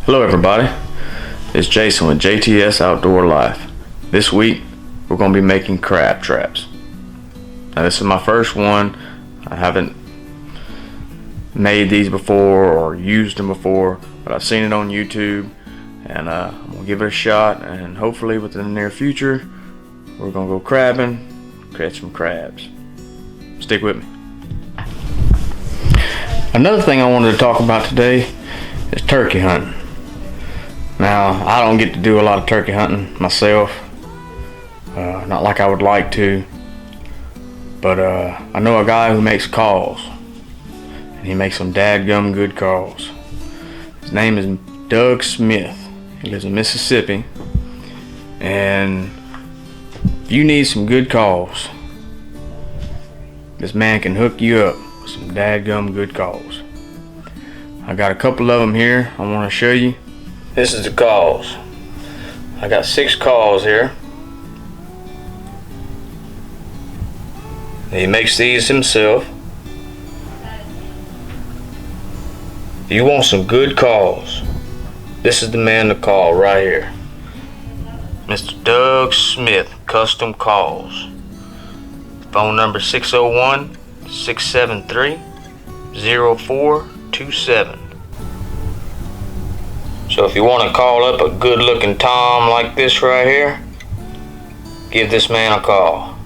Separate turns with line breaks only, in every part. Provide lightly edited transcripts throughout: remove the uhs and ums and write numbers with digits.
Hello everybody, it's Jason with J.T.S. Outdoor Life. This week we're going to be making crab traps. Now this is my first one. I haven't made these before or used them before, but I've seen it on YouTube, and I'm going to give it a shot, and hopefully within the near future we're going to go crabbing, catch some crabs. Stick with me. Another thing I wanted to talk about today is turkey hunting. Now, I don't get to do a lot of turkey hunting myself, not like I would like to, but I know a guy who makes calls, and he makes some dadgum good calls. His name is Doug Smith. He lives in Mississippi, and if you need some good calls, this man can hook you up with some dadgum good calls. I got a couple of them here I want to show you. This is the calls. I got 6 calls here. He makes these himself. If you want some good calls, this is the man to call right here. Mr. Doug Smith, Custom Calls. Phone number 601-673-0427. So if you want to call up a good looking Tom like this right here, give this man a call.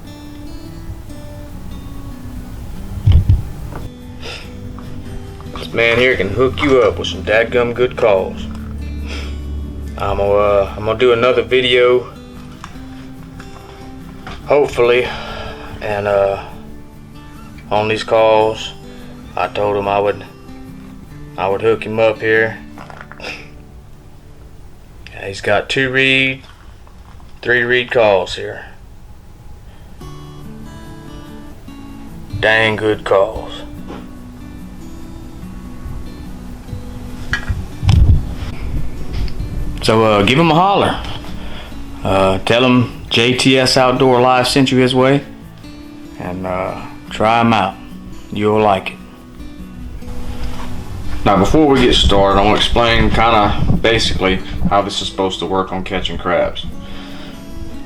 This man here can hook you up with some dadgum good calls. I'm gonna do another video, hopefully, and on these calls. I told him I would hook him up here. He's got 2 reed, 3 reed calls here. Dang good calls. So give him a holler. Tell him J.T.S. Outdoor Life sent you his way, and try him out. You'll like it. Now before we get started, I want to explain kind of basically how this is supposed to work on catching crabs.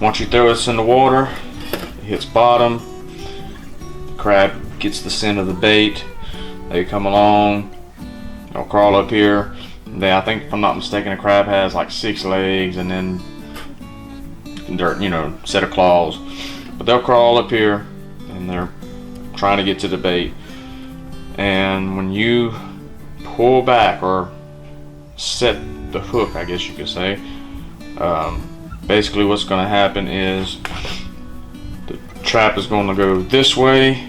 Once you throw this in the water, it hits bottom, the crab gets the scent of the bait, they come along, they'll crawl up here. I think, if I'm not mistaken, a crab has like 6 legs and then set of claws. But they'll crawl up here and they're trying to get to the bait. And when you pull back or set the hook, I guess you could say, basically what's going to happen is the trap is going to go this way,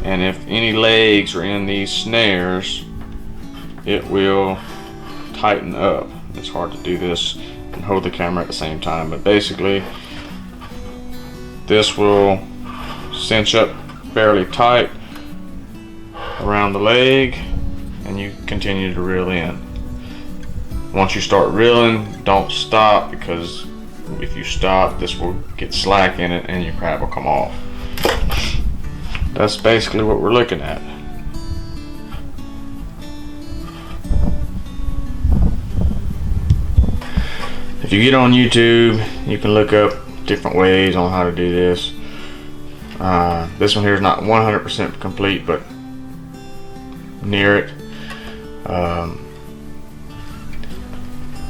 and if any legs are in these snares, it will tighten up. It's hard to do this and hold the camera at the same time, but basically this will cinch up fairly tight around the leg, and you continue to reel in. Once you start reeling, don't stop, because if you stop, this will get slack in it and your crab will come off. That's basically what we're looking at. If you get on YouTube, you can look up different ways on how to do this. This one here is not 100% complete, but near it.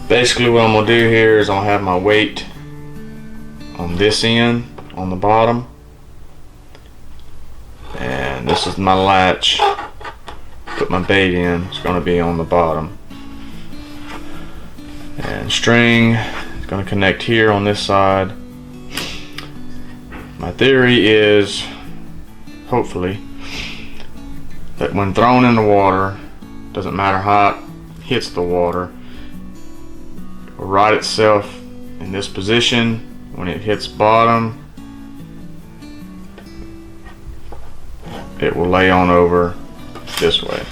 Basically what I'm going to do here is I'll have my weight on this end, on the bottom, and this is my latch. Put my bait in, it's going to be on the bottom, and string is going to connect here on this side. My theory is, hopefully, that when thrown in the water, doesn't matter how it hits the water, it will right itself in this position. When it hits bottom, it will lay on over this way,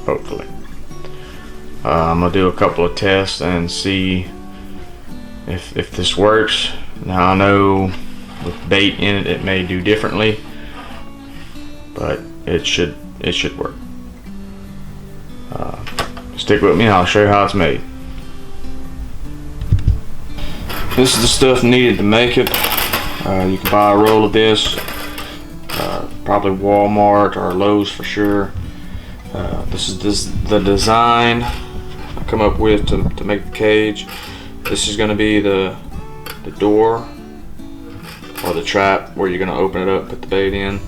hopefully. I'm gonna do a couple of tests and see if this works. Now I know with bait in it, it may do differently, but it should work. Stick with me and I'll show you how it's made. This is the stuff needed to make it. You can buy a roll of this, probably Walmart or Lowe's for sure. This is the design I come up with to make the cage. This is going to be the door or the trap where you're going to open it up, put the bait in.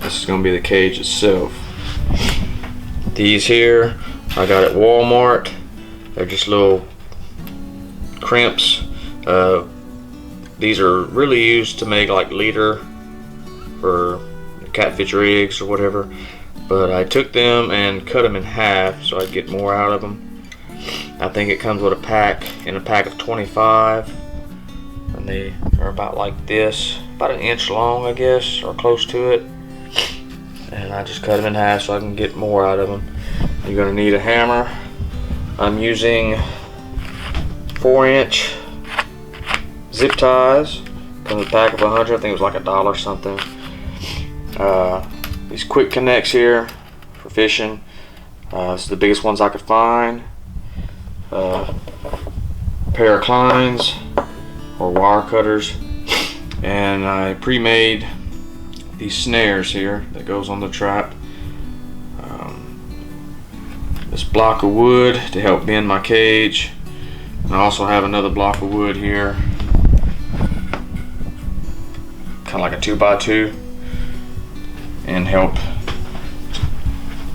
This is going to be the cage itself. These here I got at Walmart. They're just little crimps. These are really used to make like leader for catfish rigs or whatever, but I took them and cut them in half so I'd get more out of them. I think it comes with a pack of 25, and they are about like this, about an inch long I guess, or close to it, and I just cut them in half so I can get more out of them. You're going to need a hammer. I'm using 4-inch zip ties. Comes with a pack of 100. I think it was like $1 something. These quick connects here for fishing. This is the biggest ones I could find. A pair of Kleins or wire cutters, and I pre-made these snares here that goes on the trap. This block of wood to help bend my cage, and I also have another block of wood here, kind of like a 2x2, and help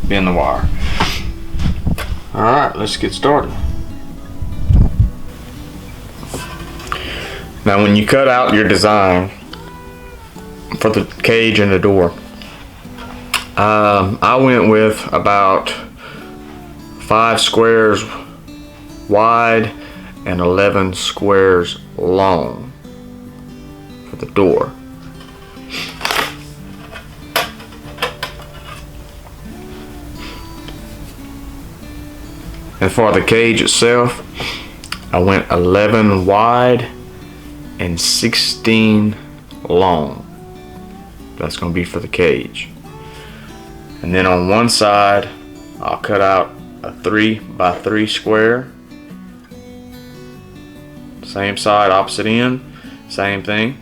bend the wire. Alright, let's get started. Now when you cut out your design for the cage and the door, I went with about 5 squares wide and 11 squares long for the door. And for the cage itself, I went 11 wide and 16 long. That's going to be for the cage. And then on one side, I'll cut out a 3x3 square. Same side, opposite end, same thing.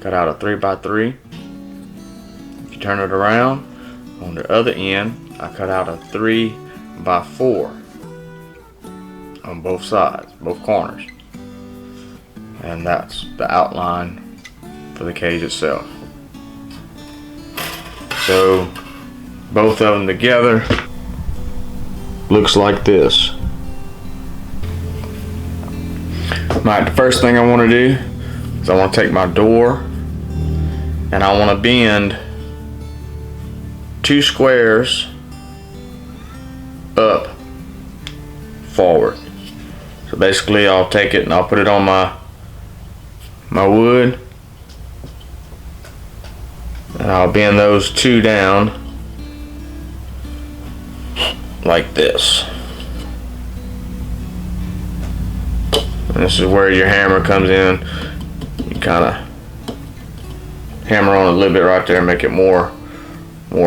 Cut out a 3x3. If you turn it around, on the other end, I cut out a 3x4 on both sides, both corners. And that's the outline for the cage itself. So both of them together looks like this. Right, the first thing I want to do is I want to take my door and I want to bend 2 squares up forward. So basically I'll take it and I'll put it on my wood, and I'll bend those 2 down like this. And this is where your hammer comes in. You kind of hammer on a little bit right there, make it more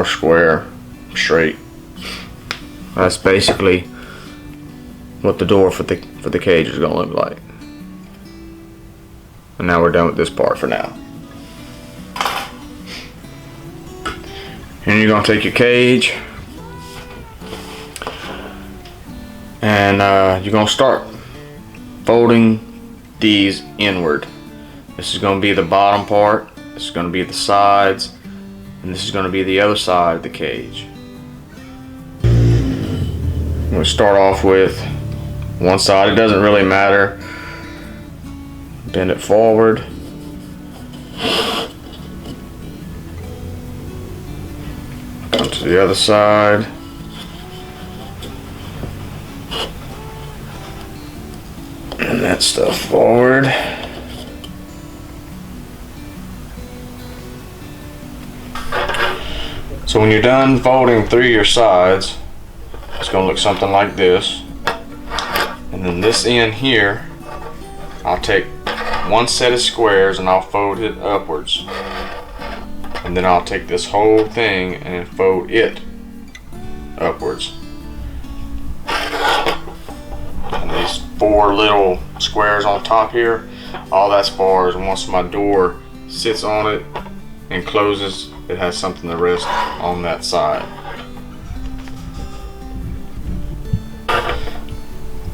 square, straight. That's basically what the door for the cage is going to look like. And now we're done with this part for now. And you're going to take your cage and you're going to start folding these inward. This is going to be the bottom part, this is going to be the sides, and this is going to be the other side of the cage. I'm going to start off with one side. It doesn't really matter. Bend it forward. Come to the other side. And that stuff forward. So when you're done folding through your sides, it's going to look something like this. And then this end here, I'll take one set of squares and I'll fold it upwards. And then I'll take this whole thing and fold it upwards. 4 little squares on top here. All that's for is once my door sits on it and closes, it has something to rest on that side.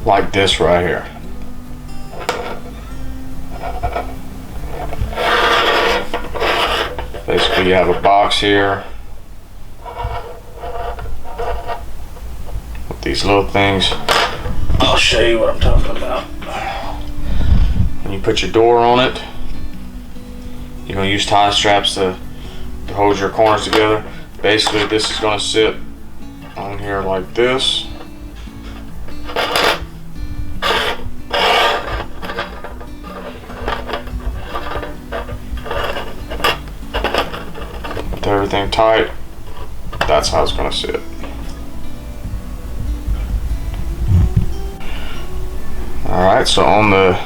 Like this right here. Basically you have a box here with these little things. I'll show you what I'm talking about. When you put your door on it, you're going to use tie straps to hold your corners together. Basically this is going to sit on here like this. With everything tight, that's how it's going to sit. Alright, so on the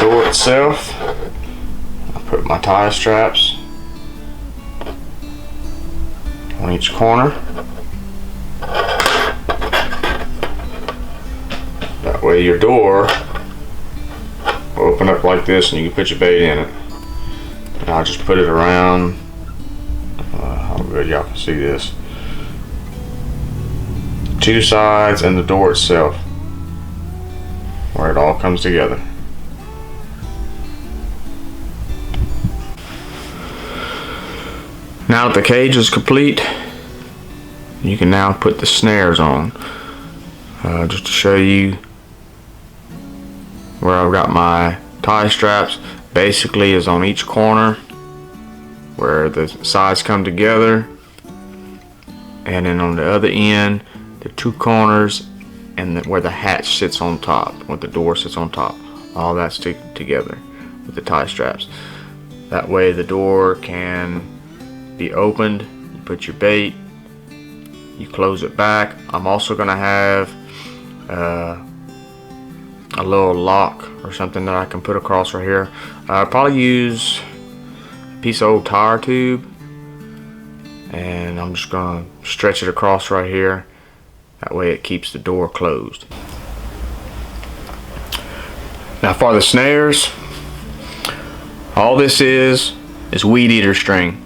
door itself, I put my tie straps on each corner. That way your door will open up like this and you can put your bait in it. And I'll just put it around, how good y'all can see this, 2 sides and the door itself, where it all comes together. Now that the cage is complete, you can now put the snares on. Just to show you where I've got my tie straps, basically is on each corner where the sides come together, and then on the other end the 2 corners and where the hatch sits on top, where the door sits on top, all that's together with the tie straps. That way the door can be opened, you put your bait, you close it back. I'm also going to have a little lock or something that I can put across right here. I'll probably use a piece of old tire tube, and I'm just going to stretch it across right here. That way it keeps the door closed. Now for the snares, all this is weed eater string.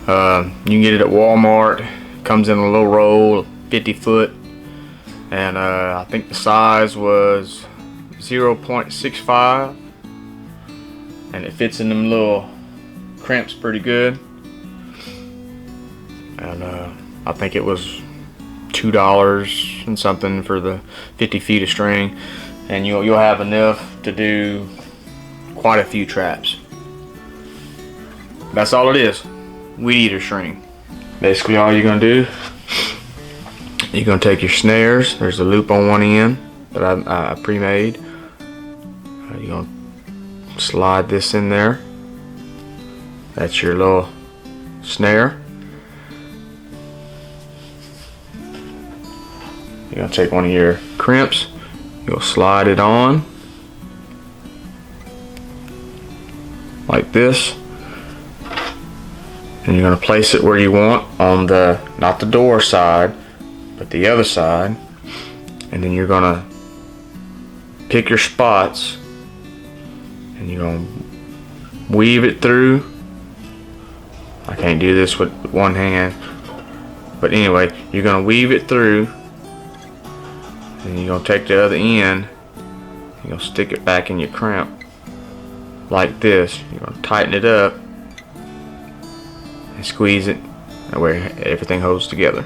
You can get it at Walmart. Comes in a little roll, 50 foot, and I think the size was 0.65, and it fits in them little crimps pretty good. And I think it was $2 and something for the 50 feet of string, and you'll have enough to do quite a few traps. That's all it is. Weed eater string. Basically all you're gonna do, you're gonna take your snares. There's a loop on one end that I pre-made. You're gonna slide this in there. That's your little snare. You're gonna take one of your crimps, you'll slide it on like this, and you're going to place it where you want on the, not the door side, but the other side. And then you're going to pick your spots and you're going to weave it through. I can't do this with one hand, but anyway, you're going to weave it through, and you're going to take the other end, you're going to stick it back in your crimp like this. You're going to tighten it up and squeeze it, that way everything holds together.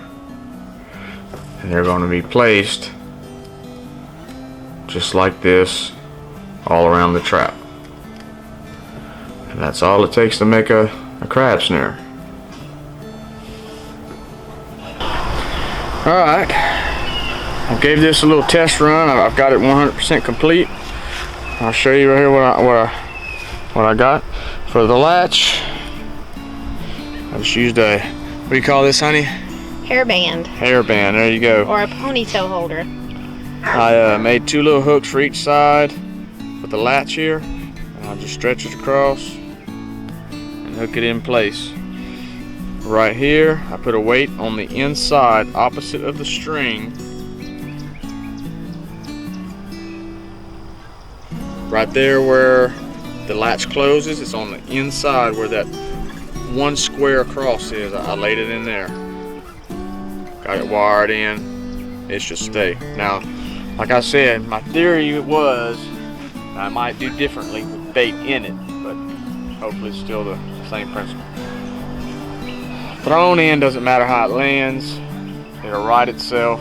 And they're going to be placed just like this all around the trap. And that's all it takes to make a crab snare. Alright, I gave this a little test run. I've got it 100% complete. I'll show you right here what I got. For the latch, I just used a, what do you call this, honey?
Hairband.
Hairband, there you go.
Or a ponytail holder.
I made 2 little hooks for each side with the latch here. And I'll just stretch it across and hook it in place. Right here, I put a weight on the inside opposite of the string Right there where the latch closes, it's on the inside where that one square across is. I laid it in there. Got it wired in. It should stay. Now, like I said, my theory was I might do differently with bait in it, but hopefully it's still the same principle. Thrown in, doesn't matter how it lands. It'll right itself,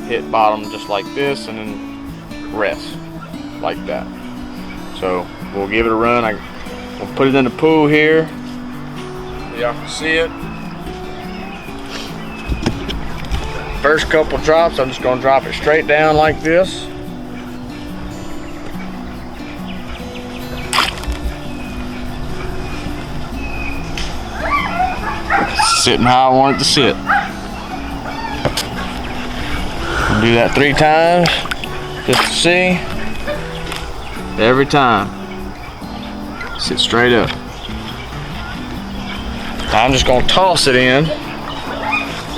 hit bottom just like this, and then rest like that. So we'll give it a run. We'll put it in the pool here. Y'all can see it. First couple drops, I'm just gonna drop it straight down like this. Sitting how I want it to sit. I'll do that 3 times just to see. Every time. Sit straight up. Now I'm just gonna toss it in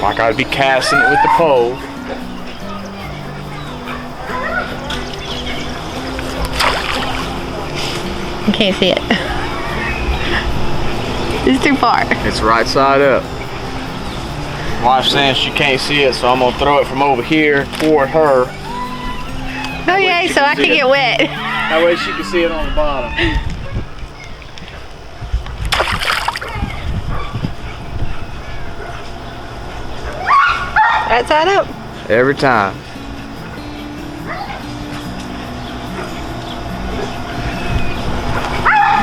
like I'd be casting it with the pole.
You can't see it. It's too far.
It's right side up. Wife's saying she can't see it, so I'm gonna throw it from over here toward her.
Oh yay, so I can get wet.
That way she can see it on the bottom.
Right side up.
Every time.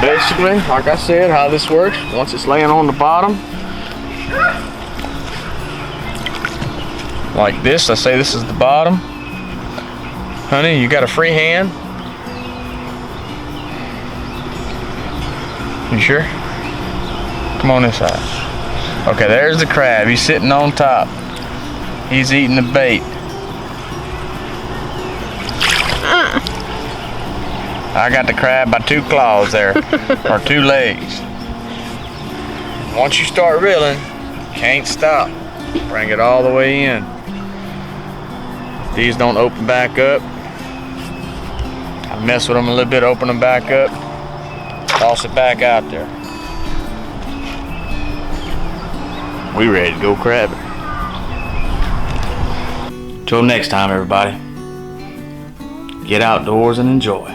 Basically, like I said, how this works, once it's laying on the bottom, like this, I say this is the bottom. Honey, you got a free hand? You sure? Come on this side. Okay, there's the crab. He's sitting on top. He's eating the bait. I got the crab by 2 claws there, or 2 legs. Once you start reeling, can't stop. Bring it all the way in. If these don't open back up, I mess with them a little bit, open them back up, toss it back out there. We ready to go crabbing. Till next time, everybody. Get outdoors and enjoy.